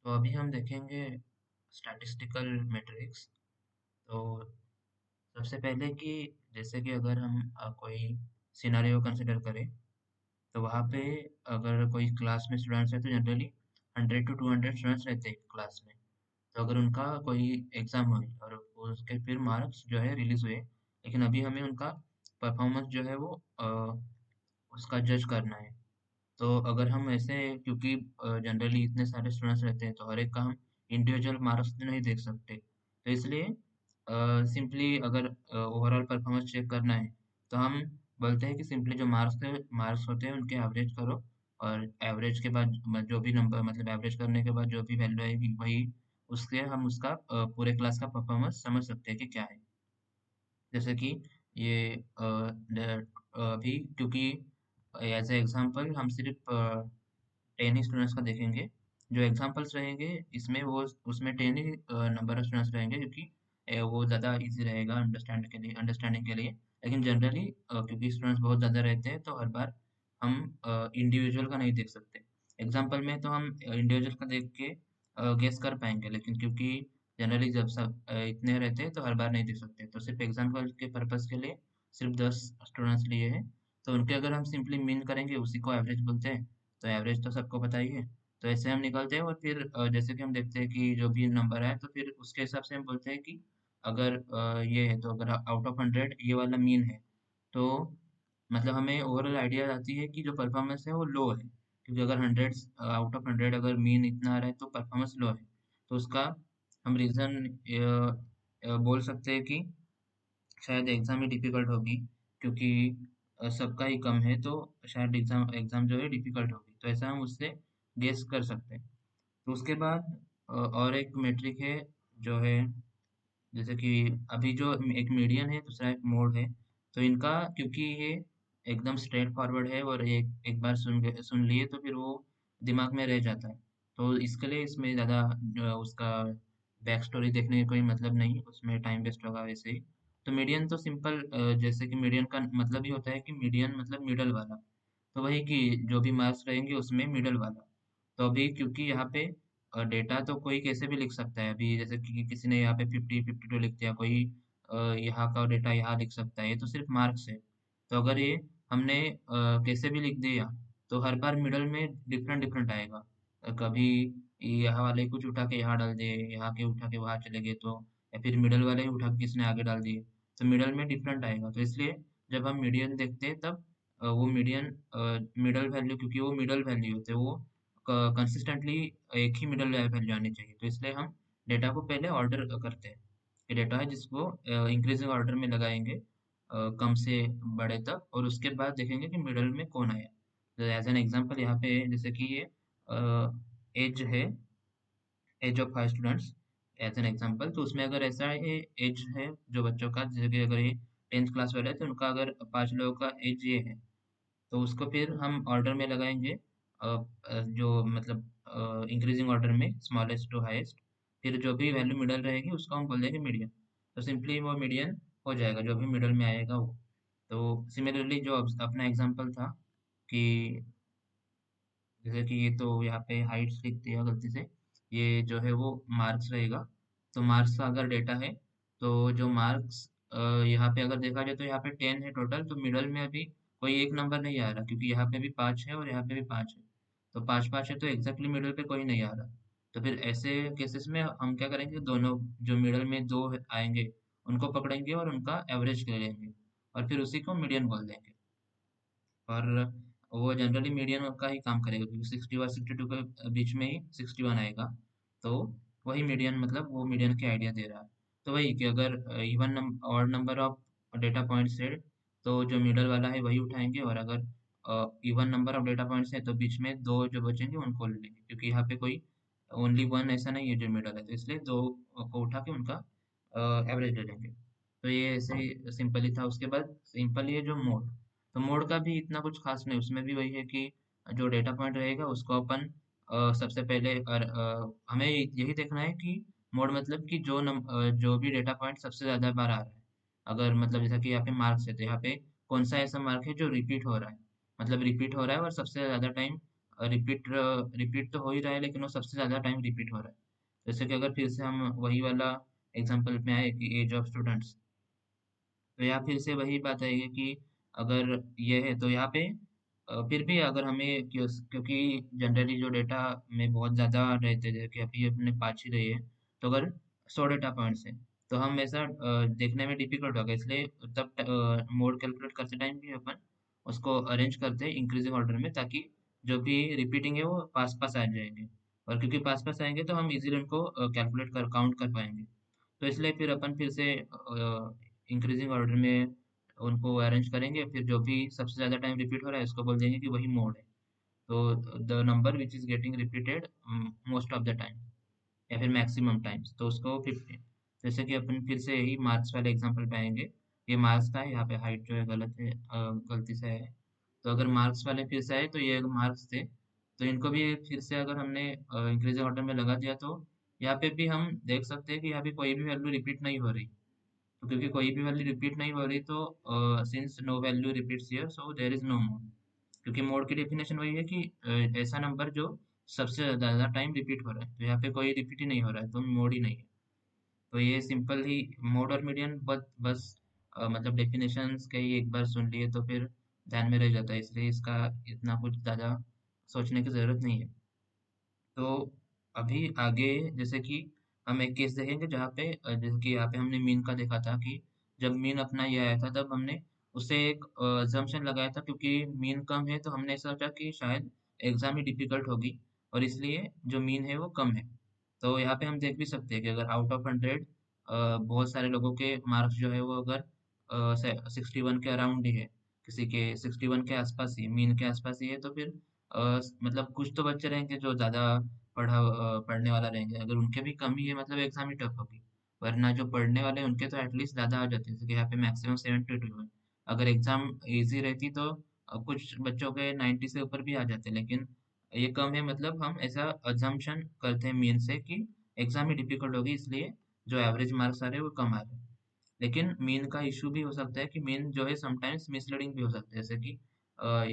तो अभी हम देखेंगे स्टैटिस्टिकल मैट्रिक्स। तो सबसे पहले कि जैसे कि अगर हम कोई सिनेरियो कंसिडर करें तो वहाँ पे अगर कोई क्लास में स्टूडेंट्स है तो जनरली 100 टू 200 स्टूडेंट्स रहते हैं क्लास में। तो अगर उनका कोई एग्जाम हुई और उसके फिर मार्क्स जो है रिलीज हुए, लेकिन अभी हमें उनका परफॉर्मेंस जो है वो उसका जज करना है। तो अगर हम ऐसे, क्योंकि जनरली इतने सारे स्टूडेंट्स रहते हैं तो हर एक का हम इंडिविजुअल मार्क्स तो नहीं देख सकते, तो इसलिए सिंपली अगर ओवरऑल परफॉर्मेंस चेक करना है तो हम बोलते हैं कि सिंपली जो मार्क्स होते हैं उनके एवरेज करो, और एवरेज के बाद जो भी नंबर मतलब एवरेज करने के बाद जो भी वैल्यू आएगी वही, उससे हम उसका पूरे क्लास का परफॉर्मेंस समझ सकते हैं कि क्या है। जैसे कि ये अभी क्योंकि एज ए एग्जांपल हम सिर्फ 10 ही स्टूडेंट्स का देखेंगे। जो एग्जांपल्स रहेंगे इसमें वो उसमें 10 ही नंबर ऑफ स्टूडेंट्स रहेंगे, क्योंकि वो ज़्यादा इजी रहेगा अंडरस्टैंडिंग के लिए। लेकिन जनरली क्योंकि स्टूडेंट्स बहुत ज़्यादा रहते हैं तो हर बार हम इंडिविजुअल का नहीं देख सकते। एग्जांपल में तो हम इंडिविजुअल का देख के गेस कर पाएंगे, लेकिन क्योंकि जनरली जब सब इतने रहते हैं तो हर बार नहीं देख सकते, तो सिर्फ एग्जांपल के पर्पस के लिए सिर्फ 10 स्टूडेंट्स लिए हैं। तो उनके अगर हम सिंपली मीन करेंगे उसी को एवरेज बोलते हैं। तो एवरेज तो सबको पता ही है। तो ऐसे हम निकालते हैं और फिर जैसे कि हम देखते हैं कि जो भी नंबर आए तो फिर उसके हिसाब से हम बोलते हैं कि अगर ये है तो अगर आउट ऑफ 100 ये वाला मीन है, तो मतलब हमें ओवरऑल आइडिया आती है कि जो परफॉर्मेंस है वो लो है, क्योंकि अगर 100 आउट ऑफ 100 अगर मीन इतना आ रहा है तो परफॉर्मेंस लो है। तो उसका हम रीज़न बोल सकते हैं कि शायद एग्ज़ाम ही डिफ़िकल्ट होगी, क्योंकि सबका ही कम है तो शायद एग्ज़ाम एग्ज़ाम जो है डिफ़िकल्ट होगी। तो ऐसा हम उससे गेस कर सकते हैं। तो उसके बाद और एक मेट्रिक है जो है, जैसे कि अभी जो एक मीडियन है, दूसरा एक मोड है। तो इनका क्योंकि ये एकदम स्ट्रेट फॉरवर्ड है और एक एक बार सुन लिए तो फिर वो दिमाग में रह जाता है। तो इसके लिए इसमें ज़्यादा उसका बैक स्टोरी देखने का कोई मतलब नहीं, उसमें टाइम वेस्ट होगा वैसे ही। तो मीडियन तो सिंपल, जैसे कि मीडियन का मतलब ही होता है कि मीडियन मतलब मिडल वाला। तो वही कि जो भी मार्क्स रहेंगे उसमें मिडल वाला। तो अभी क्योंकि यहाँ पे डेटा तो कोई कैसे भी लिख सकता है, अभी जैसे कि किसी ने यहाँ पे 50 52 लिख दिया, कोई यहाँ का डेटा यहाँ लिख सकता है, ये तो सिर्फ मार्क्स है। तो अगर ये हमने कैसे भी लिख दिया तो हर बार मिडल में डिफरेंट डिफरेंट आएगा। कभी यहाँ वाले कुछ उठा के यहाँ डाल दिए, यहाँ के उठा के वहाँ चले गए, तो या फिर मिडल वाले ही उठा के किसने आगे डाल दिए, तो मिडल में डिफरेंट आएगा। तो इसलिए जब हम मीडियन देखते हैं तब वो मीडियन मिडल वैल्यू, क्योंकि वो मिडल वैल्यू होते हैं, वो कंसिस्टेंटली एक ही मिडल वैल्यू आनी चाहिए। तो इसलिए हम डेटा को पहले ऑर्डर करते हैं कि डेटा है जिसको इंक्रीजिंग ऑर्डर में लगाएंगे, कम से बड़े तक, और उसके बाद देखेंगे कि मिडल में कौन आया। तो एज एन एग्जांपल यहाँ पे जैसे कि ये एज है, age of 5 students as an example. तो उसमें अगर ऐसा है एज है जो बच्चों का, जैसे कि अगर ये 10th क्लास वाले हैं तो उनका अगर 5 लोगों का एज ये है, तो उसको फिर हम ऑर्डर में लगाएंगे, जो मतलब इंक्रीजिंग ऑर्डर में स्मॉलेस्ट टू हाईएस्ट। फिर जो भी वैल्यू मिडल रहेगी उसको हम बोल देंगे मीडियन। तो सिंपली वो मीडियन हो जाएगा जो भी मिडल में आएगा वो। तो सिमिलरली जो अपना एग्जांपल था कि जैसे कि ये तो यहाँ पे हाइट्स लिख दिया गलती से, ये जो है वो मार्क्स रहेगा। तो मार्क्स का अगर डेटा है तो जो मार्क्स यहाँ पे अगर देखा जाए तो यहाँ पे 10 है टोटल, तो मिडल में अभी कोई एक नंबर नहीं आ रहा, क्योंकि यहाँ पे भी 5 है और यहाँ पे भी 5 है। तो 5 5 है तो एग्जैक्टली मिडल पे कोई नहीं आ रहा। तो फिर ऐसे केसेस में हम क्या करेंगे, दोनों जो मिडल में दो आएंगे उनको पकड़ेंगे और उनका एवरेज ले लेंगे, और फिर उसी को मीडियन बोल देंगे। और वो जनरली मीडियन का ही काम करेगा, क्योंकि 60 और 62 के बीच में ही 61 आएगा। तो वही मीडियन, मतलब वो मीडियन की आइडिया दे रहा है। तो वही कि अगर इवन और नंबर ऑफ डेटा पॉइंट्स है तो जो मिडल वाला है वही उठाएंगे, और अगर even number of data points है तो बीच में दो जो बचेंगे उनको ले लेंगे, क्योंकि यहाँ पे कोई ओनली वन ऐसा नहीं है जो मिडल है, तो इसलिए दो को उठा के उनका एवरेज ले लेंगे। तो ये ऐसे ही सिंपल ही था। उसके बाद सिंपल ही है जो मोड। तो मोड का भी इतना कुछ खास नहीं, उसमें भी वही है कि जो डेटा पॉइंट रहेगा उसको अपन सबसे पहले हमें यही देखना है कि मोड मतलब कि जो भी डेटा पॉइंट सबसे ज्यादा बार आ रहा है। अगर मतलब जैसा कि यहाँ पे मार्क्स है तो यहाँ पे कौन सा ऐसा मार्क है जो रिपीट हो रहा है, मतलब रिपीट हो रहा है और सबसे ज्यादा टाइम रिपीट रिपीट तो हो ही रहा है, लेकिन वो सबसे ज़्यादा टाइम रिपीट हो रहा है। जैसे कि अगर फिर से हम वही वाला एग्जांपल में आए कि एज ऑफ स्टूडेंट्स, तो यहाँ फिर से वही बात आएगी कि अगर ये है तो यहाँ पे फिर भी अगर हमें क्योंकि जनरली जो डेटा में बहुत ज़्यादा रहते थे कि अभी अपने पाँच ही रही है, तो अगर 100 डेटा पॉइंट्स है तो हम ऐसा देखने में डिफिकल्ट होगा, इसलिए तब मोड कैलकुलेट करते टाइम भी अपन उसको अरेंज करते हैं इंक्रीजिंग ऑर्डर में, ताकि जो भी रिपीटिंग है वो पास पास आ जाएंगे, और क्योंकि पास पास आएंगे तो हम इजीली उनको कैलकुलेट कर काउंट कर पाएंगे। तो इसलिए फिर अपन फिर से इंक्रीजिंग ऑर्डर में उनको अरेंज करेंगे, फिर जो भी सबसे ज़्यादा टाइम रिपीट हो रहा है उसको बोल देंगे कि वही मोड है। तो the number which is getting repeated most of the time या फिर मैक्सिमम टाइम्स, तो उसको 15। जैसे कि अपन फिर से यही मार्क्स वाले एग्जांपल पे आएंगे। ये मार्क्स का है, यहाँ पे हाइट जो है गलत है, गलती से है। तो अगर मार्क्स वाले फिर से आए तो ये मार्क्स थे, तो इनको भी फिर से अगर हमने इंक्रीजिंग ऑर्डर में लगा दिया तो यहाँ पे भी हम देख सकते हैं कि यहाँ पे कोई भी वैल्यू रिपीट नहीं हो रही। तो क्योंकि कोई भी वैल्यू रिपीट नहीं हो रही तो since no value repeats here so there is no mode. क्योंकि मोड की डेफिनेशन वही है कि ऐसा नंबर जो सबसे ज़्यादा टाइम रिपीट हो रहा है, तो यहाँ पे कोई रिपीट ही नहीं हो रहा है तो मोड ही नहीं है। तो ये सिंपल ही मोड और मीडियन बस मतलब डेफिनेशंस के ही एक बार सुन लिए तो फिर ध्यान में रह जाता है, इसलिए इसका इतना कुछ ज़्यादा सोचने की ज़रूरत नहीं है। तो अभी आगे जैसे कि हम एक केस देखेंगे जहाँ पे जैसे कि यहाँ पे हमने मीन का देखा था कि जब मीन अपना ये आया था तब हमने उसे एक अजम्पशन लगाया था, क्योंकि मीन कम है तो हमने सोचा कि शायद एग्जाम ही डिफिकल्ट होगी, और इसलिए जो मीन है वो कम है। तो यहाँ पे हम देख भी सकते हैं कि अगर आउट ऑफ 100 बहुत सारे लोगों के मार्क्स जो है वो अगर 61 के अराउंड ही है, किसी के 61 के आसपास ही, मीन के आसपास ही है, तो फिर मतलब कुछ तो बच्चे रहेंगे जो ज़्यादा पढ़ने वाला रहेंगे, अगर उनके भी कम ही है मतलब एग्जाम ही टफ होगी। वरना जो पढ़ने वाले हैं उनके तो एटलीस्ट ज़्यादा आ जाते हैं, जैसे कि यहाँ पे मैक्सिमम 72 है। अगर एग्जाम इजी रहती तो कुछ बच्चों के 90 से ऊपर भी आ जाते, लेकिन ये कम है मतलब हम ऐसा अजम्पशन करते हैं मीन से कि एग्जाम ही डिफिकल्ट होगी, इसलिए जो एवरेज मार्क्स आ रहे हैं वो कम आ रहे हैं। लेकिन मीन का इशू भी हो सकता है कि मीन जो है समटाइम्स मिसलीडिंग भी हो सकता है, जैसे कि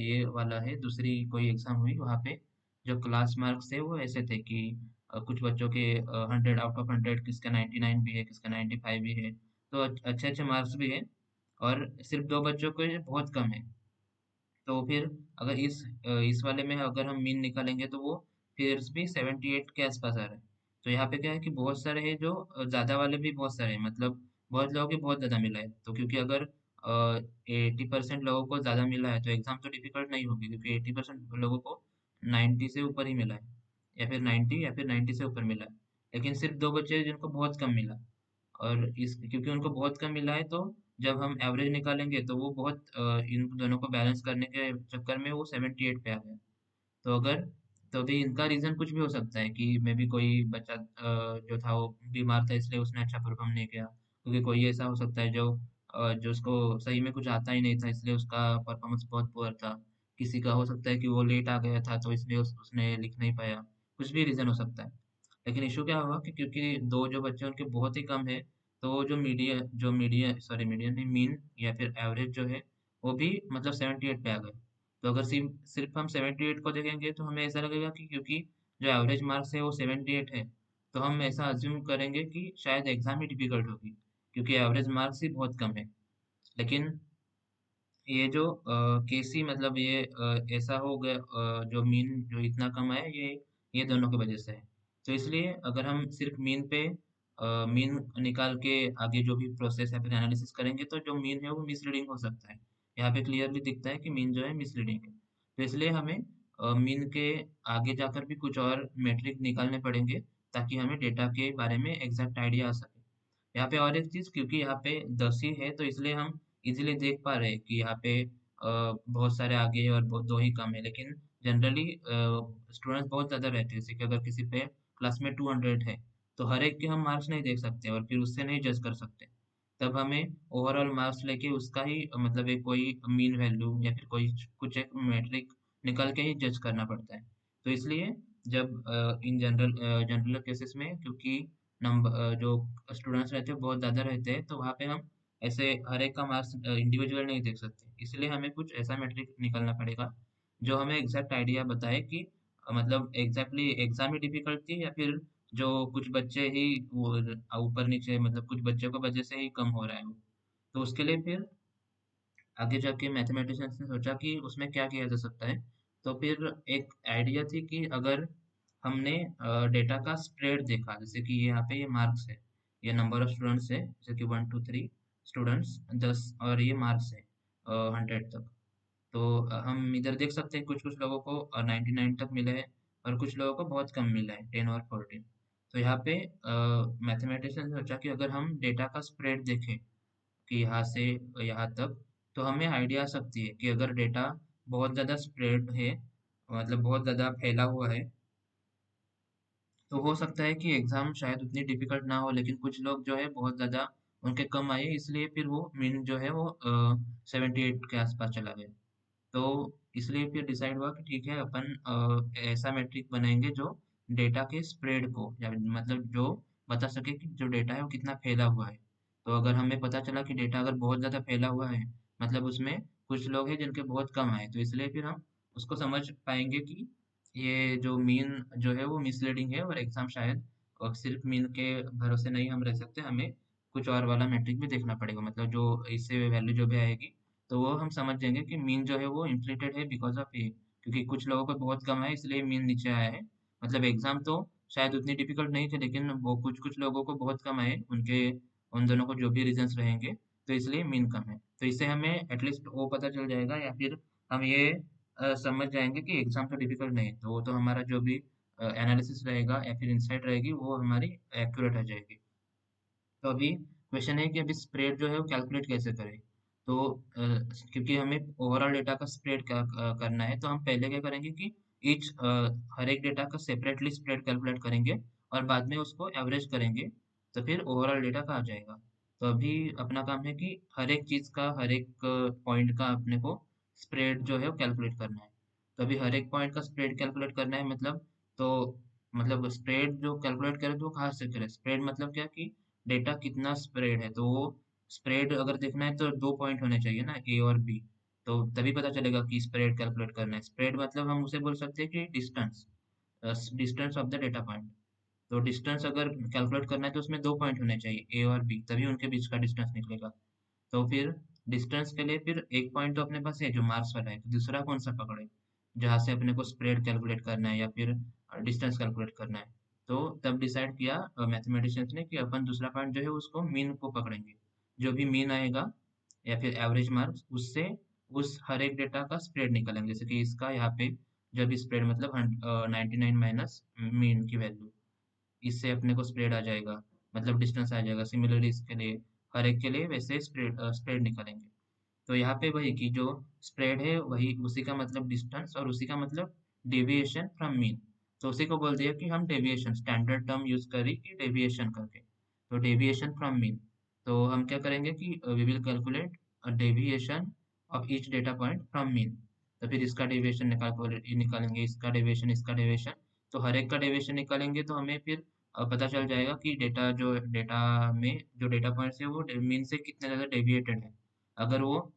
ये वाला है, दूसरी कोई एग्जाम हुई वहाँ पे जो क्लास मार्क्स थे वो ऐसे थे कि कुछ बच्चों के 100 आउट ऑफ 100, किसका 99 भी है, किसका 95 भी है, तो अच्छे अच्छे मार्क्स भी है, और सिर्फ दो बच्चों को ये बहुत कम है। तो फिर अगर इस वाले में अगर हम मीन निकालेंगे तो वो फिर भी 78 के आसपास आ रहा है। तो यहाँ पे क्या है कि बहुत सारे हैं जो ज़्यादा वाले भी बहुत सारे हैं, मतलब बहुत लोगों के बहुत ज़्यादा मिला है, तो क्योंकि अगर 80% लोगों को ज़्यादा मिला है तो एग्ज़ाम तो डिफिकल्ट नहीं होगी, क्योंकि 80% लोगों को 90 से ऊपर ही मिला है, या फिर 90 या फिर 90 से ऊपर मिला है। लेकिन सिर्फ दो बच्चे हैं जिनको बहुत कम मिला, और इस क्योंकि उनको बहुत कम मिला है तो जब हम एवरेज निकालेंगे तो वो बहुत इन दोनों को बैलेंस करने के चक्कर में वो 78 पे आ गया। तो अगर तो अभी इनका रीज़न कुछ भी हो सकता है कि मे बी कोई बच्चा जो था वो बीमार था इसलिए उसने अच्छा परफॉर्म नहीं किया, क्योंकि कोई ऐसा हो सकता है जो उसको सही में कुछ आता ही नहीं था इसलिए उसका परफॉर्मेंस बहुत पुअर था। किसी का हो सकता है कि वो लेट आ गया था तो इसलिए उसने लिख नहीं पाया, कुछ भी रीज़न हो सकता है। लेकिन इशू क्या हुआ कि क्योंकि दो जो बच्चे उनके बहुत ही कम है, तो वो जो मीडियन नहीं, मीन या फिर एवरेज जो है वो भी मतलब 78 पे आ गए। तो अगर सिर्फ हम 78 को देखेंगे तो हमें ऐसा लगेगा कि क्योंकि जो एवरेज मार्क्स है वो 78 है, तो हम ऐसा अज्यूम करेंगे कि शायद एग्जाम ही डिफिकल्ट होगी, क्योंकि एवरेज मार्क्स ही बहुत कम है। लेकिन ये जो केसी मतलब ये ऐसा हो गया, जो मीन जो इतना कम है ये दोनों की वजह से है। तो इसलिए अगर हम सिर्फ मीन पे मीन निकाल के आगे जो भी प्रोसेस या फिर एनालिसिस करेंगे तो जो मीन है वो मिसलीडिंग हो सकता है। यहाँ पे क्लियरली दिखता है कि मीन जो है मिसलीडिंग है, तो इसलिए हमें मीन के आगे जाकर भी कुछ और मेट्रिक निकालने पड़ेंगे, ताकि हमें डेटा के बारे में एग्जैक्ट आइडिया आ सके। यहाँ पे और एक चीज़, क्योंकि यहाँ पे 10 ही है तो इसलिए हम इजीली देख पा रहे हैं कि यहाँ पे बहुत सारे आगे है और बहुत दो ही कम है, लेकिन जनरली स्टूडेंट्स बहुत ज़्यादा रहते हैं, जैसे कि अगर किसी पे क्लास में 200 है तो हर एक के हम मार्क्स नहीं देख सकते और फिर उससे नहीं जज कर सकते। तब हमें ओवरऑल मार्क्स लेके उसका ही मतलब एक कोई मीन वैल्यू या फिर कोई कुछ एक मैट्रिक निकाल के ही जज करना पड़ता है। तो इसलिए जब इन जनरल केसेस में, क्योंकि नंबर जो स्टूडेंट्स रहते हैं बहुत ज़्यादा रहते हैं, तो वहाँ पे हम ऐसे हर एक का मार्क्स इंडिविजुअल नहीं देख सकते, इसलिए हमें कुछ ऐसा मैट्रिक निकालना पड़ेगा जो हमें एग्जैक्ट आइडिया बताए कि मतलब एग्जैक्टली एग्जाम ही डिफिकल्ट थी या फिर जो कुछ बच्चे ही वो ऊपर नीचे मतलब कुछ बच्चों की वजह से ही कम हो रहा है वो। तो उसके लिए फिर आगे जाके मैथमेटिशियंस ने सोचा कि उसमें क्या किया जा सकता है। तो फिर एक आइडिया थी कि अगर हमने डेटा का स्प्रेड देखा, जैसे कि यहाँ पे ये मार्क्स है, ये नंबर ऑफ स्टूडेंट्स है, जैसे कि 1 2 3 स्टूडेंट्स 10 और ये मार्क्स है 100 तक। तो हम इधर देख सकते हैं कुछ कुछ लोगों को 99 तक मिले हैं और कुछ लोगों को बहुत कम मिला है 10 और 14। तो यहाँ पे मैथमेटिशियन ने सोचा कि अगर हम डेटा का स्प्रेड देखें कि यहाँ से यहाँ तक, तो हमें आइडिया आ सकती है कि अगर डेटा बहुत ज़्यादा स्प्रेड है, मतलब बहुत ज़्यादा फैला हुआ है, तो हो सकता है कि एग्ज़ाम शायद उतनी डिफ़िकल्ट ना हो, लेकिन कुछ लोग जो है बहुत ज़्यादा उनके कम आए, इसलिए फिर वो मीन जो है वो 78 के आसपास चला गया। तो इसलिए फिर डिसाइड हुआ कि ठीक है अपन ऐसा मैट्रिक बनाएंगे जो डेटा के स्प्रेड को या मतलब जो बता सके कि जो डेटा है वो कितना फैला हुआ है। तो अगर हमें पता चला कि डेटा अगर बहुत ज़्यादा फैला हुआ है, मतलब उसमें कुछ लोग हैं जिनके बहुत कम आए, तो इसलिए फिर हम उसको समझ पाएंगे कि ये जो मीन जो है वो मिसलीडिंग है और एग्जाम शायद और सिर्फ मीन के भरोसे नहीं हम रह सकते, हमें कुछ और वाला मैट्रिक भी देखना पड़ेगा, मतलब जो इससे वैल्यू जो भी आएगी तो वो हम समझ जाएंगे कि मीन जो है वो इन्फ्लेटेड है बिकॉज ऑफ ए, क्योंकि कुछ लोगों को बहुत कम है इसलिए मीन नीचे आया है। मतलब एग्जाम तो शायद उतनी डिफिकल्ट नहीं थे, लेकिन वो कुछ कुछ लोगों को बहुत कम आए, उनके उन दोनों को जो भी रीजंस रहेंगे, तो इसलिए मीन कम है। तो इससे हमें एटलीस्ट वो पता चल जाएगा या फिर हम ये समझ जाएंगे कि एग्जाम तो डिफिकल्ट नहीं है, तो वो तो हमारा जो भी एनालिसिस रहेगा या फिर इंसाइट रहेगी वो हमारी एक्यूरेट हो जाएगी। तो अभी क्वेश्चन है कि अभी स्प्रेड जो है वो कैलकुलेट कैसे करें। तो क्योंकि हमें ओवरऑल डेटा का स्प्रेड करना है, तो हम पहले क्या करेंगे कि ईच हर एक डेटा का सेपरेटली स्प्रेड कैलकुलेट करेंगे और बाद में उसको एवरेज करेंगे, तो फिर ओवरऑल डेटा का आ जाएगा। तो अभी अपना काम है कि हर एक चीज़ का हर एक पॉइंट का अपने को स्प्रेड जो है वो कैलकुलेट करना है। तो अभी हर एक पॉइंट का स्प्रेड कैलकुलेट करना है, मतलब तो मतलब स्प्रेड जो कैलकुलेट करें तो वो कहाँ से करें, स्प्रेड मतलब क्या कि डेटा कितना स्प्रेड है, तो वो स्प्रेड अगर देखना है तो 2 पॉइंट होने चाहिए ना, ए और बी, तो तभी पता चलेगा कि स्प्रेड कैलकुलेट करना है। स्प्रेड मतलब हम उसे बोल सकते हैं कि distance, distance of the data point. तो डिस्टेंस अगर कैलकुलेट करना है तो उसमें 2 पॉइंट होने चाहिए ए और बी, तभी उनके बीच का डिस्टेंस निकलेगा। तो फिर डिस्टेंस के लिए फिर एक पॉइंट तो अपने पास है जो मार्क्स वाला है, तो दूसरा कौन सा पकड़े जहाँ से अपने को स्प्रेड कैलकुलेट करना है या फिर डिस्टेंस कैलकुलेट करना है। तो तब डिसाइड किया मैथमेटिशियंस ने कि अपन दूसरा पॉइंट जो है उसको मीन को पकड़ेंगे। जो भी मीन आएगा या फिर एवरेज मार्क्स, उससे उस हर एक डेटा का स्प्रेड निकालेंगे, जैसे कि इसका यहाँ पे जब स्प्रेड मतलब 99 माइनस मीन की वैल्यू, इससे अपने को स्प्रेड आ जाएगा, मतलब डिस्टेंस आ जाएगा। सिमिलरली इसके लिए हर एक के लिए वैसे स्प्रेड स्प्रेड निकालेंगे। तो यहाँ पे वही कि जो स्प्रेड है वही उसी का मतलब डिस्टेंस और उसी का मतलब डेविएशन फ्रॉम मीन। तो उसी को बोल दिया कि हम डेविएशन स्टैंडर्ड टर्म यूज करें कि डेविएशन करके, तो डेविएशन फ्रॉम मीन। तो हम क्या करेंगे कि we will calculate deviation of each data point from mean. तो फिर इसका डेविएशन निकालेंगे, इसका डेविएशन, तो हर एक का डेविएशन निकालेंगे तो हमें फिर पता चल जाएगा कि डेटा में जो डेटा पॉइंट्स है वो मीन से कितने ज़्यादा डेविएटेड है। अगर वो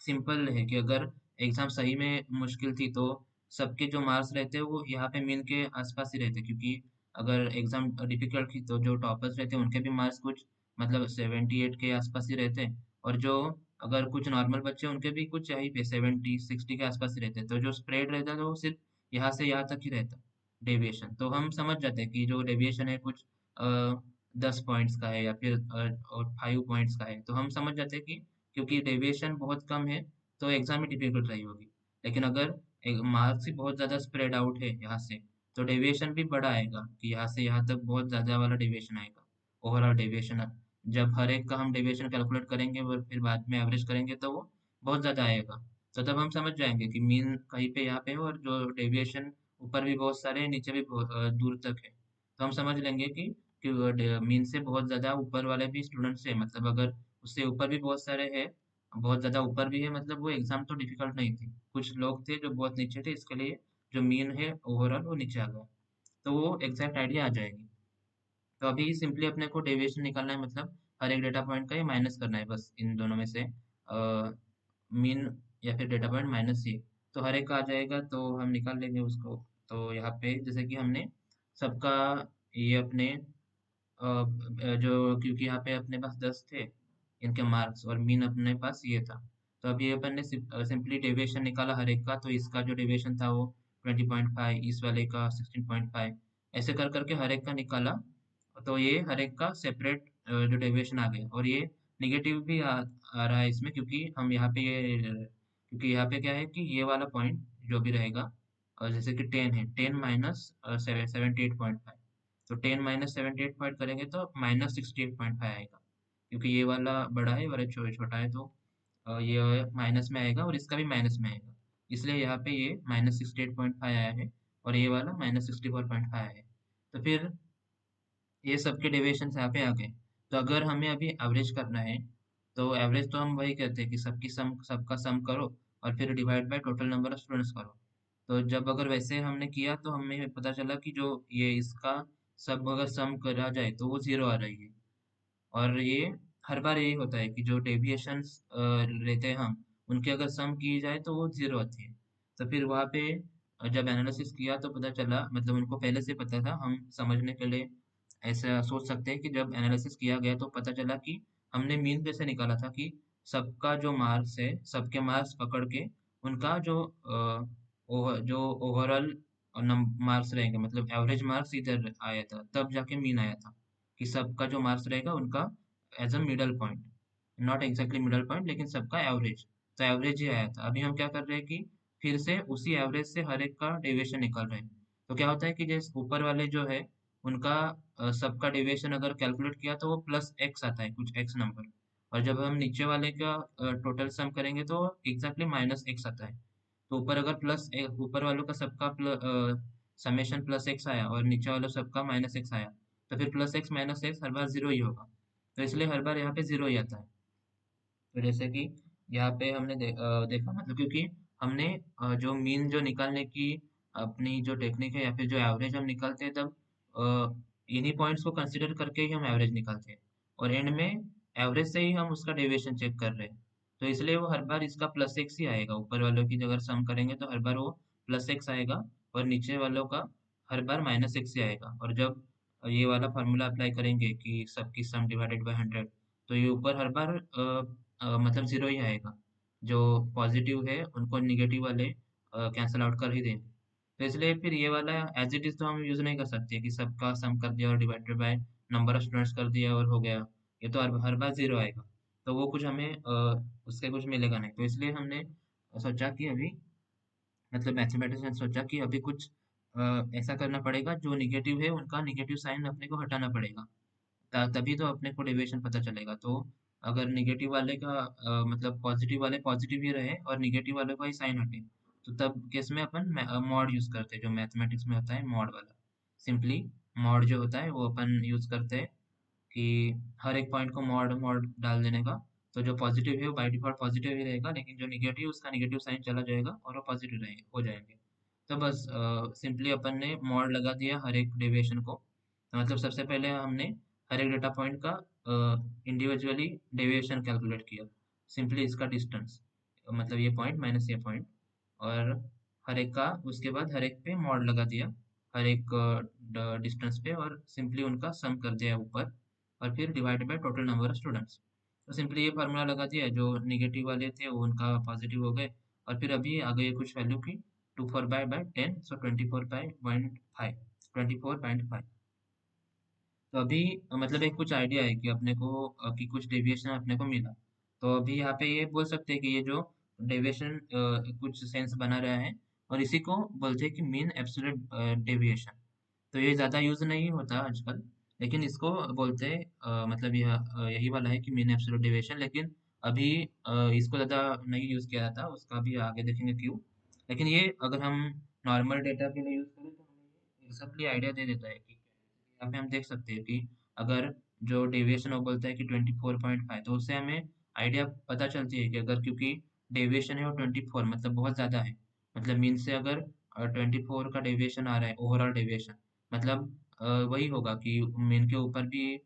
सिंपल है कि अगर एग्जाम सही में मुश्किल थी तो सबके जो मार्क्स रहते हैं वो यहाँ पे मीन के आसपास ही रहते, क्योंकि अगर एग्जाम डिफिकल्ट थी तो जो टॉपर्स रहते हैं उनके भी मार्क्स कुछ मतलब 78 के आसपास ही रहते हैं, और जो अगर कुछ नॉर्मल बच्चे हैं उनके भी कुछ यहीं पे 70 60 के आसपास ही रहते हैं। तो जो स्प्रेड रहता है तो वो सिर्फ यहाँ से यहाँ तक ही रहता डेविएशन। तो हम समझ जाते हैं कि जो डेविएशन है कुछ 10 पॉइंट्स का है या फिर और 5 पॉइंट्स का है, तो हम समझ जाते हैं कि क्योंकि डेविएशन बहुत कम है तो एग्जाम में डिफिकल्ट रही होगी। लेकिन अगर मार्क्स ही बहुत ज़्यादा स्प्रेड आउट है यहाँ से, तो डेविएशन भी बड़ा आएगा कि यहाँ से यहाँ तक बहुत ज़्यादा वाला डेविएशन आएगा, ओवरऑल डेविएशन। जब हर एक का हम डेविएशन कैलकुलेट करेंगे और फिर बाद में एवरेज करेंगे तो वो बहुत ज़्यादा आएगा। तो तब हम समझ जाएंगे कि मीन कहीं पे यहाँ पे है और जो डेविएशन ऊपर भी बहुत सारे हैं नीचे भी बहुत दूर तक है। तो हम समझ लेंगे कि मीन से बहुत ज़्यादा ऊपर वाले भी स्टूडेंट्स हैं, मतलब अगर उससे ऊपर भी बहुत सारे हैं, बहुत ज़्यादा ऊपर भी है, मतलब वो एग्ज़ाम तो डिफ़िकल्ट नहीं थी। कुछ लोग थे जो बहुत नीचे थे, इसके लिए जो मीन है ओवरऑल वो नीचे आ गया। तो वो एग्ज़ैक्ट आइडिया आ जाएगी। तो अभी सिंपली अपने को डेविएशन निकालना है, मतलब हर एक डेटा पॉइंट का ये माइनस करना है बस इन दोनों में से मीन या फिर डेटा पॉइंट माइनस ये। तो हर एक का आ जाएगा, तो हम निकाल लेंगे उसको। तो यहाँ पे जैसे कि हमने सबका ये अपने जो, क्योंकि यहाँ पे अपने पास 10 थे इनके मार्क्स, और मीन अपने पास ये था। तो अभी अपन ने सिंपली डेविएशन निकाला हर एक का, तो इसका जो डेविएशन था वो 20.5, इस वाले का 16.5, ऐसे कर करके हर एक का निकाला। तो ये हर एक का सेपरेट जो डेविएशन आ गया, और ये निगेटिव भी आ रहा है इसमें, क्योंकि हम यहाँ पे ये, क्योंकि यहाँ पे क्या है कि ये वाला पॉइंट जो भी रहेगा, जैसे कि 10 है, 10 माइनस 78.5, तो 10 माइनस 78 करेंगे तो माइनस 68.5 आएगा, क्योंकि ये वाला बड़ा है और ये छोटा है, तो ये माइनस में आएगा और इसका भी माइनस में आएगा, इसलिए यहाँ पे ये माइनस 68.5 आया है, और ये वाला माइनस 64.5 आया है। तो फिर ये सबके डेविएशन यहाँ पे आ गए। तो अगर हमें अभी एवरेज करना है, तो एवरेज तो हम वही कहते हैं कि सबका सम करो और फिर divide by total number of students करो। तो जब अगर वैसे हमने किया तो हमें पता चला कि जो ये इसका सब अगर सम करा जाए तो वो जीरो आ रही है। और ये हर बार यही होता है कि जो डेविएशंस लेते हैं हम, उनकी अगर सम की जाए तो वो जीरो आती है। तो फिर वहाँ पे जब एनालिसिस किया तो पता चला, मतलब उनको पहले से पता था, हम समझने के लिए ऐसा सोच सकते हैं कि जब एनालिसिस किया गया तो पता चला कि हमने मीन कैसे निकाला था कि सबका जो मार्क्स है, सबके मार्क्स पकड़ के उनका जो जो ओवरऑल मार्क्स रहेंगे, मतलब एवरेज मार्क्स इधर आया था, तब जाके मीन आया था कि सबका जो मार्क्स रहेगा उनका as a middle point, not exactly middle point, लेकिन सबका एवरेज, तो एवरेज ही आया था। अभी हम क्या कर रहे हैं कि फिर से उसी एवरेज से हर एक का डेविएशन निकाल रहे हैं। तो क्या होता है कि जैसे ऊपर वाले जो है उनका सबका डेविएशन अगर कैलकुलेट किया तो वो प्लस एक्स आता है, कुछ एक्स नंबर, और जब हम नीचे वाले का टोटल सम करेंगे तो एग्जैक्टली माइनस एक्स आता है। तो ऊपर अगर ऊपर वालों का सबका समेशन प्लस एक्स आया और नीचे वालों सबका माइनस एक्स आया, तो फिर प्लस एक्स माइनस एक्स हर बार जीरो ही होगा। तो इसलिए हर बार यहाँ पे जीरो ही आता है। तो जैसे कि यहाँ पे हमने देखा, मतलब क्योंकि हमने जो मीन जो निकालने की अपनी जो टेक्निक है, या फिर जो एवरेज हम निकालते हैं, तब इन्हीं पॉइंट्स को कंसिडर करके ही हम एवरेज निकालते हैं, और एंड में एवरेज से ही हम उसका डेविएशन चेक कर रहे हैं। तो इसलिए वो हर बार इसका प्लस एक्स ही आएगा, ऊपर वालों की अगर सम करेंगे तो हर बार वो प्लस एक्स आएगा, और नीचे वालों का हर बार माइनस एक्स ही आएगा। और जब ये वाला फार्मूला अप्लाई करेंगे कि सबकी सम डिवाइडेड बाय 100, तो ये ऊपर हर बार मतलब जीरो ही आएगा। जो पॉजिटिव है उनको निगेटिव वाले कैंसल आउट कर ही देंगे। तो इसलिए फिर ये वाला एज इट इज तो हम यूज नहीं कर सकते कि सबका सम कर दिया और divided by number of students कर दिया और हो गया। ये तो हर बार जीरो आएगा, तो वो कुछ हमें उससे कुछ मिलेगा नहीं। तो इसलिए हमने सोचा कि अभी, मतलब मैथमेटिक्स ने सोचा कि अभी कुछ ऐसा करना पड़ेगा, जो निगेटिव है उनका निगेटिव साइन अपने को हटाना पड़ेगा, तभी तो अपने को डेविएशन पता चलेगा। तो अगर नेगेटिव वाले का मतलब पॉजिटिव वाले पॉजिटिव ही रहे और नेगेटिव वाले का ही साइन हटे, तो तब केस में अपन मॉड यूज करते हैं, जो मैथमेटिक्स में होता है मॉड वाला। सिंपली मॉड जो होता है वो अपन यूज करते हैं कि हर एक पॉइंट को मॉड मॉड डाल देने का। तो जो पॉजिटिव है वो बाय डिफॉल्ट पॉजिटिव ही रहेगा, लेकिन जो निगेटिव उसका निगेटिव साइन चला जाएगा और वो पॉजिटिव रहे हो जाएंगे। तो बस सिंपली अपन ने मॉड लगा दिया हर एक डेविएशन को। तो मतलब सबसे पहले हमने हर एक डेटा पॉइंट का इंडिविजुअली डेविएशन कैलकुलेट किया, सिंपली इसका डिस्टेंस, मतलब ये पॉइंट माइनस ये पॉइंट, और हर एक का उसके बाद हर एक पे मॉड लगा दिया, हर एक डिस्टेंस पे, और सिंपली उनका सम कर दिया ऊपर, और फिर divided by total number of students. तो सिंपली ये फार्मूला लगा दिया, जो निगेटिव वाले थे वो उनका पॉजिटिव हो गए, और फिर अभी आ गई कुछ वैल्यू की 24/10, सो 24/5, 24.5। तो अभी मतलब एक कुछ आइडिया है कि अपने को कि कुछ डेविएशन अपने को मिला। तो अभी यहाँ पे ये बोल सकते हैं कि ये जो डेविएशन कुछ सेंस बना रहा है, और इसी को बोलते हैं कि मीन एब्सोल्यूट डेविएशन। तो ये ज़्यादा यूज़ नहीं होता आजकल, लेकिन इसको बोलते हैं मतलब यह यही वाला है कि मीन एब्सोल्यूट डेविएशन। लेकिन अभी इसको ज़्यादा नहीं यूज़ किया जाता, उसका भी आगे देखेंगे क्यों। लेकिन ये अगर हम नॉर्मल डेटा के लिए यूज़ करें तो हमें एक्जेक्टली आइडिया दे देता है कि यहाँ पे हम देख सकते हैं कि अगर जो डेविएशन वो बोलता है कि 24.5, तो उससे हमें आइडिया पता चलती है कि अगर, क्योंकि डेविएशन है वो 24, मतलब बहुत ज़्यादा है। मतलब मीन से अगर 24 का डेविएशन आ रहा है, ओवरऑल डेविएशन, मतलब वही होगा कि मीन के ऊपर भी,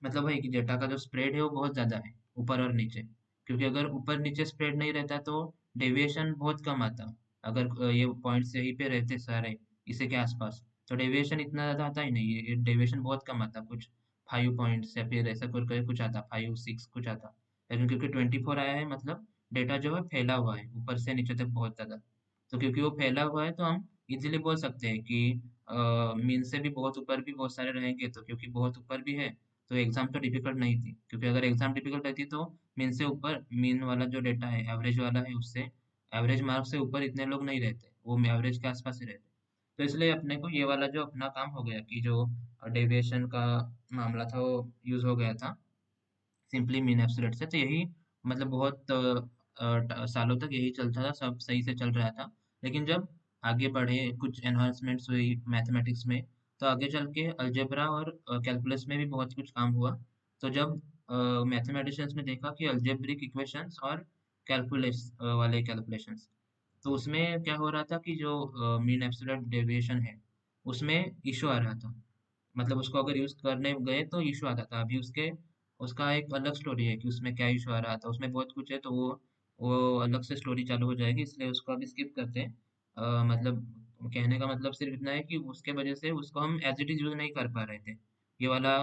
मतलब वही कि डेटा का जो स्प्रेड है वो बहुत ज़्यादा है ऊपर और नीचे। क्योंकि अगर ऊपर नीचे स्प्रेड नहीं रहता तो डेविएशन बहुत कम आता। अगर ये पॉइंट्स यहीं पे रहते सारे इसी के आसपास, तो डेविएशन इतना ज़्यादा आता ही नहीं है, ये डेविएशन बहुत कम आता, कुछ 5 पॉइंट्स या फिर ऐसा कुछ कुछ आता, 5 6 कुछ आता। लेकिन क्योंकि 24 आया है, मतलब डेटा जो है फैला हुआ है ऊपर से नीचे तक बहुत ज़्यादा। तो क्योंकि वो फैला हुआ है तो हम इजीली बोल सकते हैं कि मीन से भी बहुत ऊपर भी बहुत सारे रहेंगे, तो क्योंकि बहुत ऊपर भी है तो एग्जाम तो डिफिकल्ट नहीं थी, क्योंकि अगर एग्जाम डिफिकल्ट रहती तो मीन से ऊपर, मीन वाला जो डेटा है एवरेज वाला है उससे, एवरेज मार्क्स से ऊपर इतने लोग नहीं रहते, वो एवरेज के आसपास ही रहते। तो इसलिए अपने को ये वाला जो अपना काम हो गया कि जो डेविएशन का मामला था वो यूज हो गया था सिंपली मीन एब्सोल्यूट से। तो यही मतलब बहुत सालों तक यही चलता था, सब सही से चल रहा था। लेकिन जब आगे बढ़े, कुछ एनहांसमेंट्स हुई मैथमेटिक्स में, तो आगे चल के अलजेब्रा और कैलकुलस में भी बहुत कुछ काम हुआ। तो जब मैथमेटिशियंस ने देखा कि अलजेब्रिक इक्वेशंस और कैलकुलस वाले कैलकुलेशंस, तो उसमें क्या हो रहा था कि जो मीन एब्सोल्यूट डेविएशन है उसमें इशू आ रहा था। मतलब उसको अगर यूज करने गए तो इशू आता था। अभी उसके उसका एक अलग स्टोरी है कि उसमें क्या इशू आ रहा था, उसमें बहुत कुछ है, तो वो अलग से स्टोरी चालू हो जाएगी, इसलिए उसको अभी स्किप करते हैं। मतलब कहने का मतलब सिर्फ इतना है कि उसके वजह से उसको हम एज इट इज यूज नहीं कर पा रहे थे। ये वाला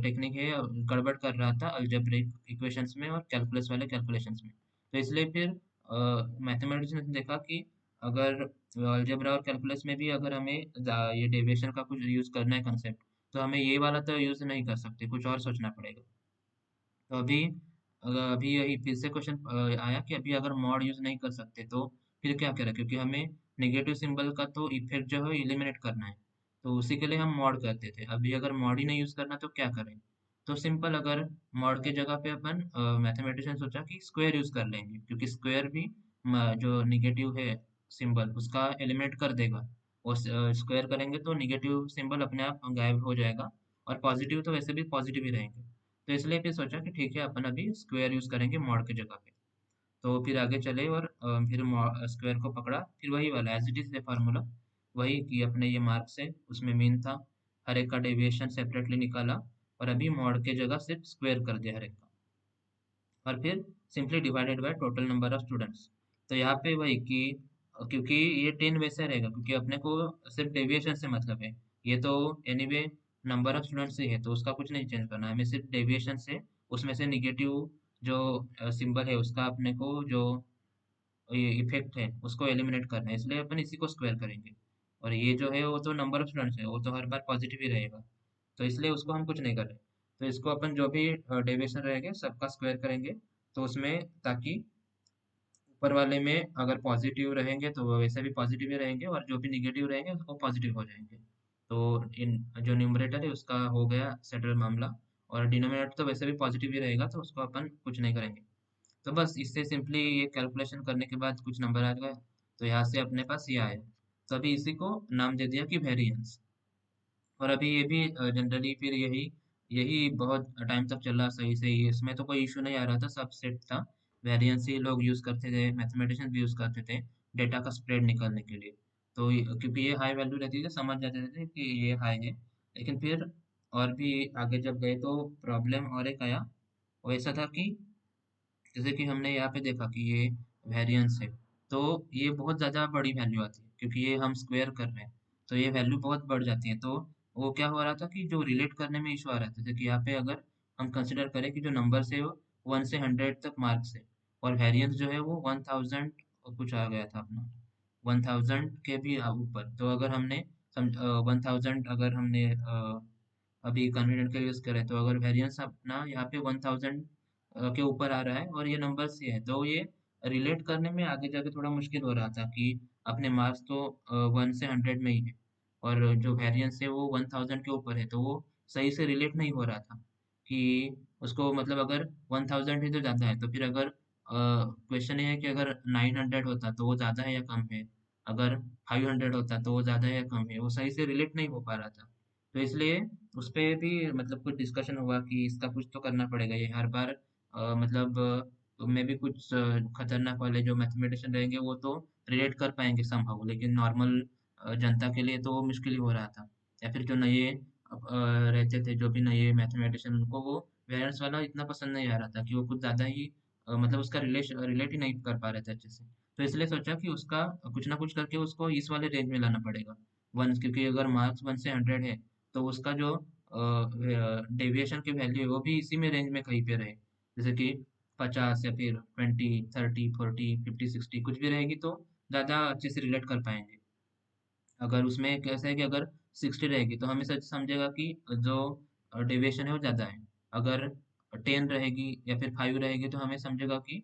टेक्निक है, गड़बड़ कर रहा था अलजेब्रिक इक्वेशंस में और कैलकुलस वाले कैलकुलेशंस में। तो इसलिए फिर मैथमेटिक्स ने देखा कि अगर अलजेब्रा और कैलकुलस में भी अगर हमें ये डेविएशन का कुछ यूज करना है कंसेप्ट, तो हमें ये वाला तो यूज नहीं कर सकते, कुछ और सोचना पड़ेगा। तो अभी यही फिर से क्वेश्चन आया कि अभी अगर मॉड यूज नहीं कर सकते तो फिर क्या करें, क्योंकि हमें नेगेटिव सिंबल का तो इफेक्ट जो है इलिमिनेट करना है। तो उसी के लिए हम मॉड करते थे, अभी अगर मॉड ही नहीं यूज करना तो क्या करें। तो सिंपल, अगर मॉड के जगह पे अपन मैथमेटिशियन सोचा कि स्क्वायर यूज कर लेंगे, क्योंकि स्क्वायर भी जो निगेटिव है सिंबल उसका एलिमिनेट कर देगा। और स्क्वायर करेंगे तो निगेटिव सिंबल अपने आप गायब हो जाएगा, और पॉजिटिव तो वैसे भी पॉजिटिव ही रहेंगे। तो इसलिए फिर सोचा कि ठीक है, अपन अभी स्क्वायर यूज करेंगे मॉड की जगह पे। तो फिर आगे चले और फिर स्क्वायर को पकड़ा, फिर वही वाला एज इट इज फार्मूला, वही कि अपने ये मार्क्स है उसमें मीन था, हर एक का डेविएशन सेपरेटली निकाला, और अभी मॉड के जगह सिर्फ स्क्वायर कर दिया हर एक का, और फिर simply divided by total number of students. तो यहाँ पे वही कि क्योंकि ये 10 वैसे रहेगा, क्योंकि अपने को सिर्फ डेविएशन से मतलब है, ये तो एनीवे नंबर ऑफ स्टूडेंट्स ही है, तो उसका कुछ नहीं चेंज करना है हमें, सिर्फ डेविएशन से उसमें से निगेटिव जो सिंबल है उसका अपने को जो ये इफेक्ट है उसको एलिमिनेट करना है, इसलिए अपन इसी को स्क्वायर करेंगे। और ये जो है वो तो नंबर ऑफ स्टूडेंट्स है, वो तो हर बार पॉजिटिव ही रहेगा, तो इसलिए उसको हम कुछ नहीं कर रहे। तो इसको अपन जो भी डेविएशन रहेंगे सबका स्क्वायर करेंगे, तो उसमें ताकि ऊपर वाले में अगर पॉजिटिव रहेंगे तो वो वैसे भी पॉजिटिव ही रहेंगे, और जो भी निगेटिव रहेंगे वो पॉजिटिव हो जाएंगे। तो इन जो न्यूमरेटर है उसका हो गया सेटल मामला, और डिनोमिनेटर तो वैसे भी पॉजिटिव ही रहेगा, तो उसको अपन कुछ नहीं करेंगे। तो बस इससे सिंपली ये कैलकुलेशन करने के बाद कुछ नंबर आ गए, तो यहाँ से अपने पास ये आया। तो अभी इसी को नाम दे दिया कि वेरिएंस। और अभी ये भी जनरली फिर यही यही बहुत टाइम तक चला सही से ही, इसमें तो कोई इशू नहीं आ रहा था, सब सेट था। वेरिएंस ही लोग यूज करते थे, मैथमेटिशियंस भी यूज करते थे डेटा का स्प्रेड निकालने के लिए। तो क्योंकि ये हाई वैल्यू रहती थी समझ जाते थे कि ये हाई है। लेकिन फिर और भी आगे जब गए तो प्रॉब्लम और एक आया, वो ऐसा था कि जैसे कि हमने यहाँ पे देखा कि ये वेरिएंस है, तो ये बहुत ज़्यादा बड़ी वैल्यू आती है, क्योंकि ये हम स्क्वायर कर रहे हैं, तो ये वैल्यू बहुत बढ़ जाती है। तो वो क्या हो रहा था कि जो रिलेट करने में इशू आ रहा था, जैसे कि यहाँ पे अगर हम कंसिडर करें कि जो नंबर है वो 1 से 100 तक मार्क्स है, और वेरिएंस जो है वो 1000 कुछ आ गया था अपना, 1000 के भी ऊपर। तो अगर हमने 1000 अगर हमने अभी कन्वीनियंट का यूज़ करें, तो अगर वेरिएंस अपना यहाँ पे 1000 के ऊपर आ रहा है और ये नंबर्स ही है, तो ये रिलेट करने में आगे जाके थोड़ा मुश्किल हो रहा था कि अपने मार्क्स तो 1 से 100 में ही है, और जो वेरिएंस है वो 1000 के ऊपर है, तो वो सही से रिलेट नहीं हो रहा था कि उसको, मतलब अगर 1000 ही तो ज़्यादा है, तो फिर अगर क्वेश्चन ये है कि अगर 900 होता तो वो ज़्यादा है या कम है, अगर 500 होता तो वो ज़्यादा है या कम है, वो सही से रिलेट नहीं हो पा रहा था। तो इसलिए उस पे भी मतलब कुछ डिस्कशन हुआ कि इसका कुछ तो करना पड़ेगा, ये हर बार मतलब में भी कुछ खतरनाक वाले जो मैथमेटिशियन रहेंगे वो तो रिलेट कर पाएंगे समहाउ, लेकिन नॉर्मल जनता के लिए तो वो मुश्किल ही हो रहा था। या फिर जो नए रहते थे, जो भी नए मैथमेटिशियन, उनको वो वेरिएंस वाला इतना पसंद नहीं आ रहा था कि वो कुछ ज़्यादा ही मतलब उसका रिलेट ही नहीं कर पा रहे थे अच्छे से। तो इसलिए सोचा कि उसका कुछ ना कुछ करके उसको इस वाले रेंज में लाना पड़ेगा वन, क्योंकि अगर मार्क्स 1 से 100 है तो उसका जो डेविएशन की वैल्यू है वो भी इसी में रेंज में कहीं पे रहे, जैसे कि 50 या फिर 20, 30, 40, 50, 60 कुछ भी रहेगी तो ज़्यादा अच्छे से रिलेट कर पाएंगे। अगर उसमें कैसा है कि अगर 60 रहेगी तो हमें सच समझेगा कि जो डेविएशन है वो ज़्यादा है। अगर 10 रहेगी या फिर 5 रहेगी तो हमें समझेगा कि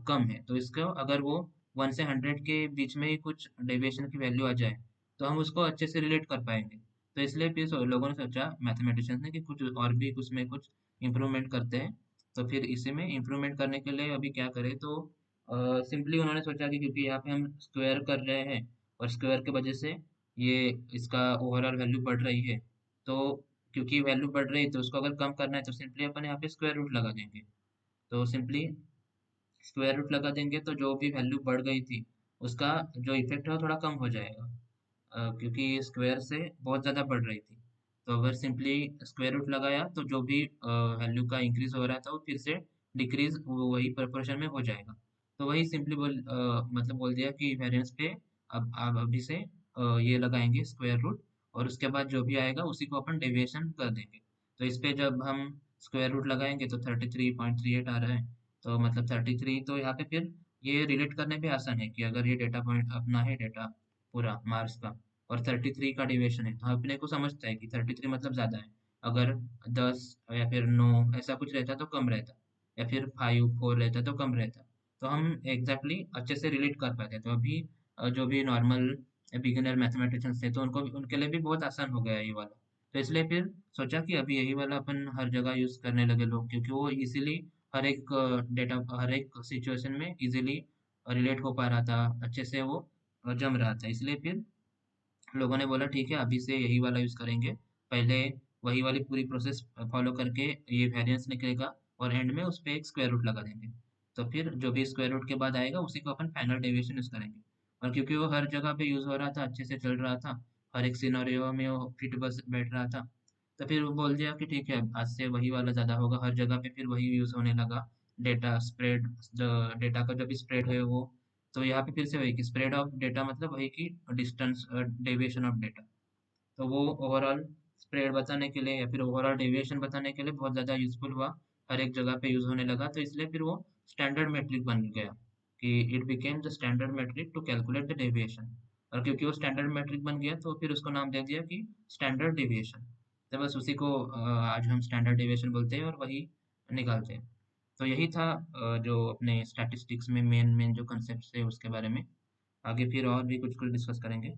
कम है। तो इसको अगर वो 1 से 100 के बीच में ही कुछ डेविएशन की वैल्यू आ जाए तो हम उसको अच्छे से रिलेट कर पाएंगे। तो इसलिए फिर लोगों ने सोचा, मैथमेटिशियंस ने, कि कुछ और भी उसमें कुछ इम्प्रूवमेंट करते हैं। तो फिर इसी में इम्प्रूवमेंट करने के लिए अभी क्या करें, तो सिंपली उन्होंने सोचा कि क्योंकि यहाँ पे हम स्क्वायर कर रहे हैं और स्क्वायर की वजह से ये इसका ओवरऑल वैल्यू बढ़ रही है, तो क्योंकि वैल्यू बढ़ रही है तो उसको अगर कम करना है तो सिंपली अपन यहाँ पे स्क्वायर रूट लगा देंगे। तो सिंपली स्क्वायर रूट लगा देंगे तो जो भी वैल्यू बढ़ गई थी उसका जो इफेक्ट है वो थोड़ा कम हो जाएगा, क्योंकि स्क्वायर से बहुत ज़्यादा बढ़ रही थी। तो अगर सिंपली स्क्वायर रूट लगाया तो जो भी वैल्यू का इंक्रीज हो रहा था वो फिर से डिक्रीज वही प्रोपोर्शन में हो जाएगा। तो वही सिंपली मतलब बोल दिया कि वेरिएंस पे अब आप अभी से ये लगाएंगे स्क्वायर रूट, और उसके बाद जो भी आएगा उसी को अपन डेविएशन कर देंगे। तो इस पे जब हम स्क्वायर रूट लगाएंगे तो 33.38 आ रहा है। तो मतलब 33, तो यहाँ पे फिर ये रिलेट करने पे आसान है कि अगर ये डेटा पॉइंट अपना है, डेटा पूरा मार्स का, और 33 का डेविएशन है तो अपने को समझता है कि 33 मतलब ज़्यादा है। अगर 10 या फिर 9 ऐसा कुछ रहता तो कम रहता, या फिर 5, 4 रहता तो कम रहता। तो हम एग्जैक्टली अच्छे से रिलेट कर पाते। तो अभी जो भी नॉर्मल बिगिनर मैथमेटिशियंस थे तो उनको उनके लिए भी बहुत आसान हो गया ये वाला। तो इसलिए फिर सोचा कि अभी यही वाला अपन हर जगह यूज़ करने लगे लोग, क्योंकि वो इजीली हर एक डेटा, हर एक सिचुएशन में इजीली रिलेट हो पा रहा था, अच्छे से वो जम रहा था। इसलिए फिर लोगों ने बोला ठीक है अभी से यही वाला यूज़ करेंगे। पहले वही वाली पूरी प्रोसेस फॉलो करके ये वेरिएंस निकलेगा और एंड में उस पे एक स्क्वायर रूट लगा देंगे। तो फिर जो भी स्क्वायर रूट के बाद आएगा उसी को अपन फाइनल डेविएशन यूज़ करेंगे। और क्योंकि वो हर जगह पे यूज़ हो रहा था, अच्छे से चल रहा था, हर एक सिनेरियो में वो फिट बस बैठ रहा था, तो फिर वो बोल दिया कि ठीक है आज से वही वाला ज़्यादा होगा, हर जगह पे फिर वही यूज़ होने लगा। डेटा स्प्रेड, डेटा का जो भी स्प्रेड है वो, तो यहाँ पे फिर से वही कि स्प्रेड ऑफ डेटा मतलब वही कि डिस्टेंस डेविएशन ऑफ डेटा। तो वो ओवरऑल स्प्रेड बताने के लिए या फिर ओवरऑल डेविएशन बताने के लिए बहुत ज़्यादा यूज़फुल हुआ, हर एक जगह पे यूज़ होने लगा। तो इसलिए फिर वो स्टैंडर्ड मेट्रिक बन गया कि it became the standard metric to calculate the deviation. और क्योंकि वो स्टैंडर्ड मेट्रिक बन गया तो फिर उसको नाम दे दिया कि स्टैंडर्ड डेविएशन। तो बस उसी को आज हम स्टैंडर्ड डेविएशन बोलते हैं और वही निकालते हैं। तो यही था जो अपने स्टैटिस्टिक्स में मेन मेन जो कंसेप्ट थे उसके बारे में। आगे फिर और भी कुछ कुछ डिस्कस करेंगे।